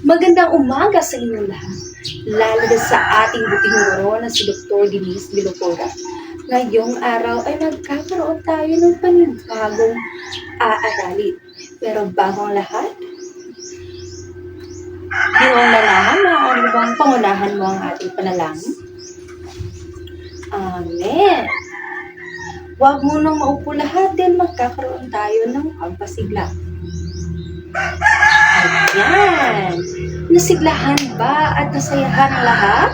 Magandang umaga sa inyong lahat, lalo na sa ating buting guro na si Dr. Denise Vilocora. Ngayong araw ay magkakaroon tayo ng panibagong aaralin. Pero bago ang lahat, ginawalahan na ano bang pangunahan mo ang ating panalangin? Amen. Huwag mo nang maupo lahat din magkakaroon tayo ng pampasigla. Ayan. Nasiglahan ba at nasayahan ang lahat?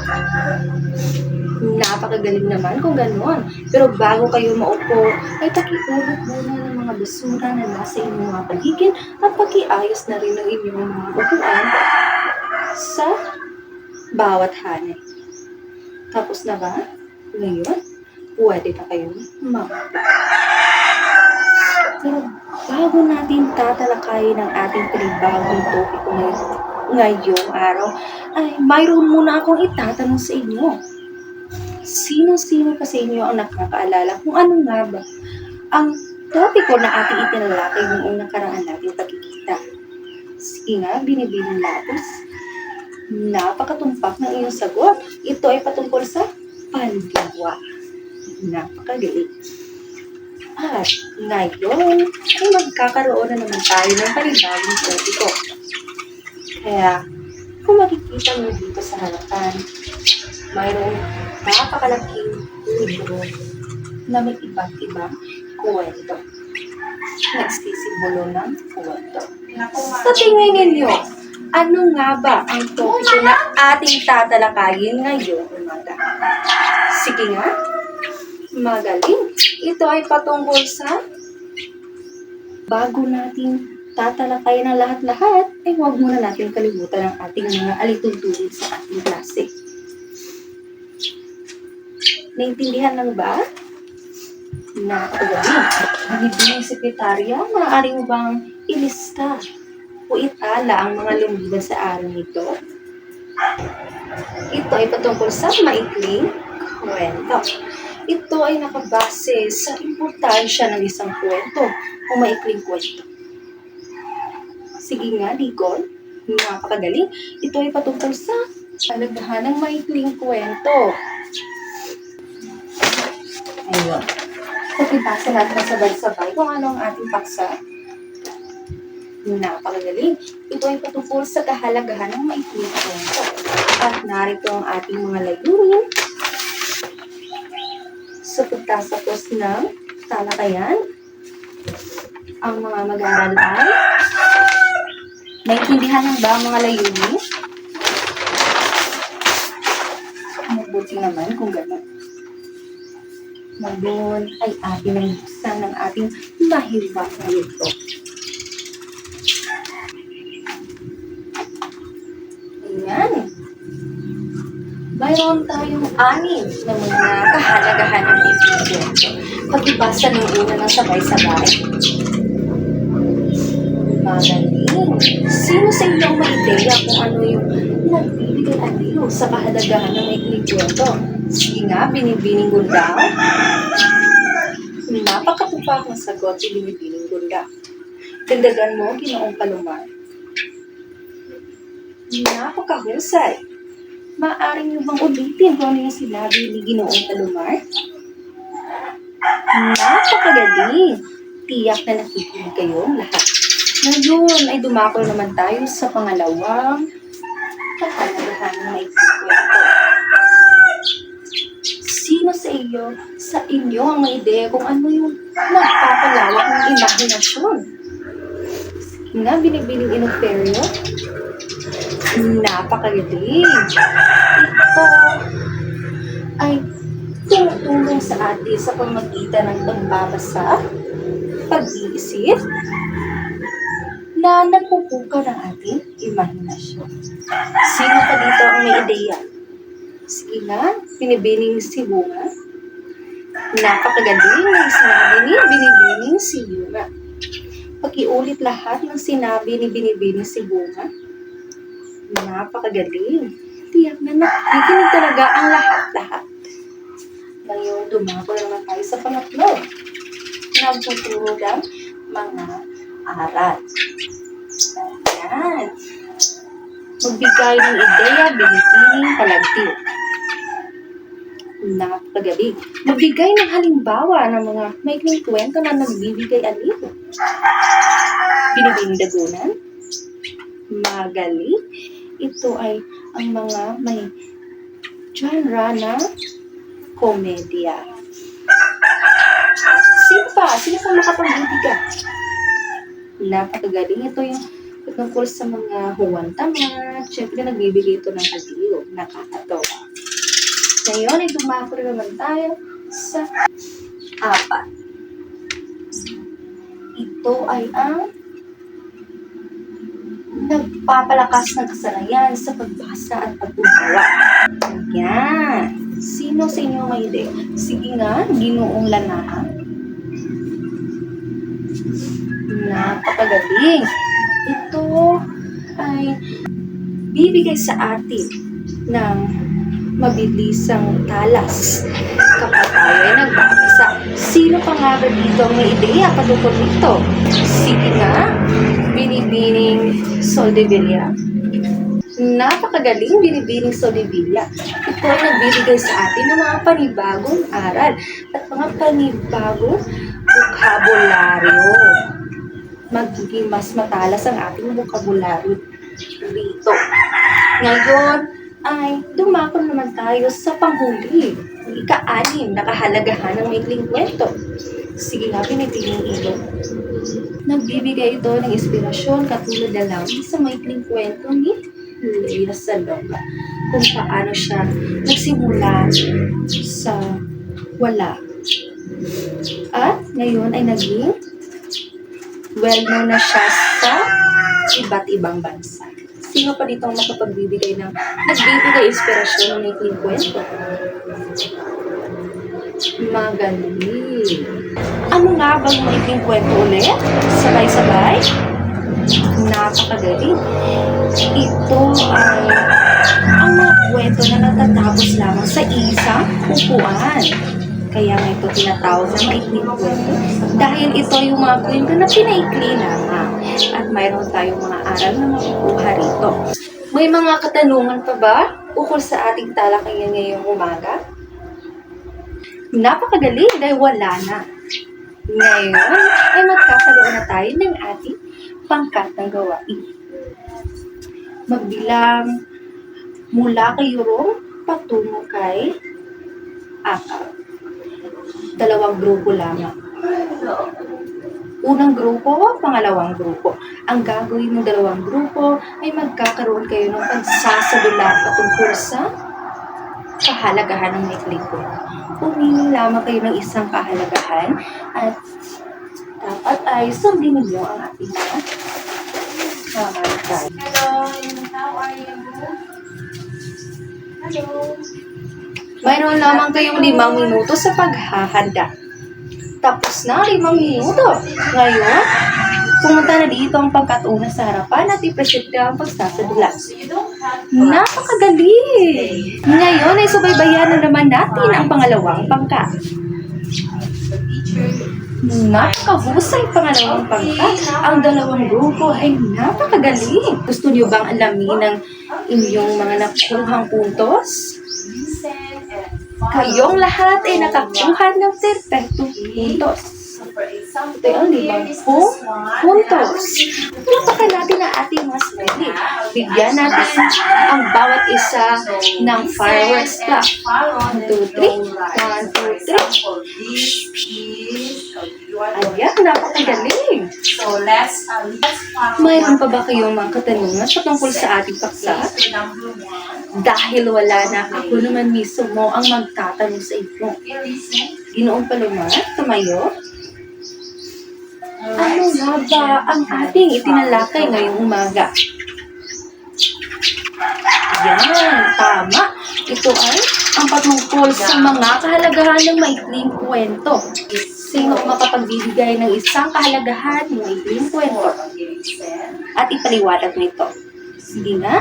Napakagaling naman kung gano'n. Pero bago kayo maupo, ay pakiulot muna ng mga basura na nasa inyong mga paligid at pakiayos na rin ng inyong mga upuan sa bawat hanay. Tapos na ba? Ngayon, pwede na kayong maupo. Pero bago natin tatalakayin ang ating panibagong topiko ngayong araw, ay mayroon muna akong itatanong sa inyo. Sino-sino pa sa inyo ang nakakaalala kung ano nga ba ang topiko na ating itinalakay noong nakaraan nating pagkikita? Sige nga, binibining lapis. Napakatumpak ng iyong sagot. Ito ay patungkol sa pandiwa. Napakagaling. At ngayon ay magkakaroon na naman tayo ng panibagong topiko. Kaya kung makikita mo dito sa harapan, mayroong napakalaking libro na may iba't ibang kwento. Nagsisimbolo ng kwento. Sa tingin ninyo, ano nga ba ang topiko na ating tatalakayin ngayong umaga? Sige nga, magaling. Ito ay patungkol sa bago natin tatalakayin ang lahat-lahat, ay huwag muna natin kalimutan ang ating mga alituntunin sa ating klase. Naintindihan lang ba? Napakagaling. Binibining sekretarya, maaari mo bang ilista o itala ang mga lumiban sa araw nito? Ito ay patungkol sa maikling kwento. Ito ay nakabase sa importansya ng isang kwento o maikling kwento. Sige nga, Digol. Napakagaling. Ito ay patungkol sa kalagahan ng maikling kwento. Ayun. Pagkibasa natin na sabay-sabay kung ano ang ating paksa. Napakagaling. Ito ay patungkol sa kahalagahan ng maikling kwento. At narito ang ating mga layunin sa pagtatapos ng talakayan. Ang mga mag-aaral ay naintindihan ng ba ang mga layunin? Mabuti naman kung gano'n. Ngayon ay atin ang buksan ng ating mahirap na ito. Ayan. Mayroon tayong 6 na mga kahalagahan ng ito. Pag-ibasa ng una ng sabay-sabay. Magaling. Sino sa inyo ang may ideya kung ano yung nagbibigay aliw sa kahalagahan ng maikling kwento? Sige nga, binibining gunda. Napakatupak ng sagot si binibining gunda. Dagdagan mo, Ginoong Palomar. Napakahusay. Maaari niyo bang ulitin kung ano yung sinabi ni Ginoong Palomar? Napakagaling. Tiyak na nakikinig kayong lahat. Ngayon ay dumakol naman tayo sa pangalawang kahalagahan ng maikling kwento. Sino sa inyo ang may ideya kung ano yung nagpapalawak ng imahinasyon? Sige nga, binibining inumperyo. Napakagaling. Ito ay tumutulong sa atin sa pamagitan ng pagbabasa, pag-iisip, na nagpupuka ng ating imahinasyon. Sino pa dito ang may ideya? Sige nga, binibining si Bunga. Napakagaling ng sinabi ni binibining si Bunga. Pakiulit lahat ng sinabi ni binibining si Bunga. Napakagaling. Tiyak na nakikinig talaga ang lahat-lahat. Ngayon, dumako naman tayo sa pangatlo. Nagtuturo ng mga aral. Ayan. Magbigay ng ideya, binibining, palagtil. Napakagaling. Magbigay ng halimbawa ng mga maikling kwento na nagbibigay aliw. Binibining dagunan. Magaling. Ito ay ang mga may genre na komedya. Sino pa? Sino pa makapagbibigay? Napakagaling. Ito yung tungkol sa mga huwan tamad. Siyempre, nagbibigay ito ng aliw. Nakakatawa. Ngayon, ay dumako na naman tayo sa 4. Ito ay ang nagpapalakas ng kasanayan sa pagbasa at pagbubawa. Ayan. Sino sa inyo may ideya? Sige nga, Ginoong Lanahan. Napakagaling. Ito ay bibigay sa atin ng mabilisang talas kapag tayo ay nagbabasa. Sino pa nga ba dito ang may ideya patungkol nito? Sige nga, Binibining Soldevilla. Napakagaling, Binibining Soldevilla. Ito ay nagbibigay sa atin ng mga panibagong aral at mga panibagong vocabulary. Magiging mas matalas ang ating vocabulary dito. Ngayon, ay dumako naman tayo sa panghuli. Ika-6 na kahalagahan ng maikling kwento. Sige nga, pinipiling ito. Nagbibigay ito ng inspirasyon katulad na lang sa maikling kwento ni Lea Salonga. Kung paano siya nagsimula sa wala. At ngayon ay naging well-known na siya sa iba't ibang bansa. Sino pa dito ang makapagbibigay ng nagbibigay inspirasyon ng maikling kwento? Magaling. Ano nga bang maikling kwento ulit? Sabay-sabay? Napakagaling. Ito ay ang mga kwento na natatapos lamang sa isang upuan. Kaya nga ito tinatawag na maikling kwento. Dahil ito yung mga kwento na pinaikli lamang. At mayroon tayong mga aral na makukuha rito. May mga katanungan pa ba ukol sa ating talakayan ngayong umaga? Napakagaling dahil wala na. Ngayon ay magkakaroon na tayo ng ating pangkat ng gawain. Magbilang mula kay Yorong patungo kay Akaw. 2 grupo lamang. Unang grupo, pangalawang grupo. Ang gagawin ng 2 grupo ay magkakaroon kayo ng pagsasadula patungkol sa kahalagahan ng maikling kwento. Pumili lamang kayo ng isang kahalagahan at dapat ay sundin ninyo ang ating kahalagahan. Hello, how are you? Hello. Mayroon lamang kayong 5 minuto sa paghahanda. Tapos na, 5 minuto. Ngayon, pumunta na dito ang pagkatuna sa harapan at ipresente ang pagsasadula. Napakagaling! Ngayon ay subaybayan na naman natin ang pangalawang pangkat. Napakahusay pangalawang pangkat. Ang 2 grupo ay napakagaling. Gusto niyo bang alamin ang inyong mga nakuhang puntos? Kayong lahat ay nakakuha ng perpektong puntos. Ito yung 5 puntos. Lapakan natin ang ating mga sarili. Bigyan natin ang bawat isa ng fireworks clap. 1, 2, 3. 1, 2, 3. Ayan, napakagaling. Mayroon pa ba kayong mga katanungan patungkol sa ating paksa? Dahil wala na, ako naman mismo ang magtatanong sa inyo. Ginoong Palomar, tumayo. Ano nga ba ang ating itinalakay ngayong umaga? Yan, tama. Ito ay ang patungkol sa mga kahalagahan ng maikling kwento. Sino makapagbibigay ng isang kahalagahan ng maikling kwento? At ipaliwanag nito. Sige na,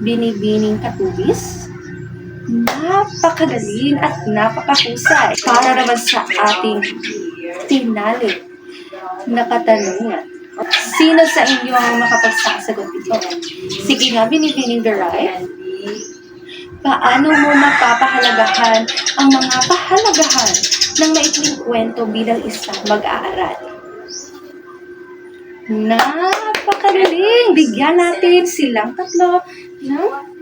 Binibining Katubis. Napakagaling at napakahusay para naman sa ating tinali na katanungan. Sino sa inyo ang makapagsasagot ito? Sige nga, binibining the right. Paano mo mapapahalagahan ang mga pahalagahan ng maikling kwento bilang isang mag-aaral? Napakagaling! Bigyan natin silang tatlo ng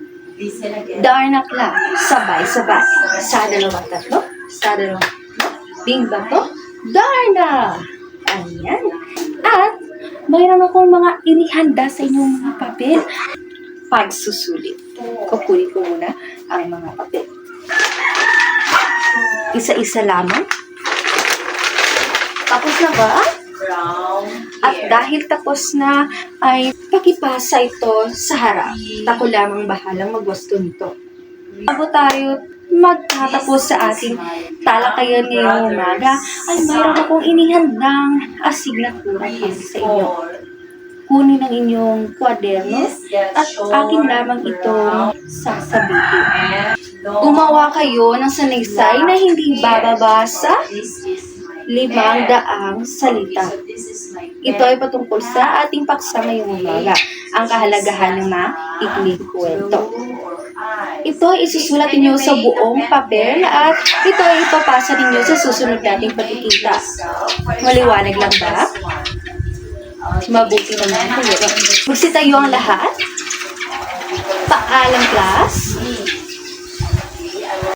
Darna clap. Sabay-sabay. Sa dalawang tatlo. Sa dalawang tatlo. Bing bato. Darna! Ayan. At mayroon akong mga inihanda sa inyong mga papel. Pagsusulit. Kukunin ko muna ang mga papel. Isa-isa lamang. Tapos na ba? At dahil tapos na, ay pakipasa ito sa harap. Ako lamang bahalang magwasto nito. Bago tayo magtatapos sa ating talakayan ngayong umaga, ay mayroon akong inihandang asignatura para sa inyo. Kunin ang inyong kwaderno at akin lamang itong sasabihin. Gumawa kayo ng sanaysay na hindi bababa sa 500 salita. Ito ay patungkol sa ating paksa ngayong umaga, ang kahalagahan ng maikling kwento. Ito ay isusulat ninyo sa buong papel at ito ay ipapasa ninyo sa susunod nating pagkikita. Maliwanag lang ba? Mabuti naman kayo. Magsitayo ang lahat. Paalam, class.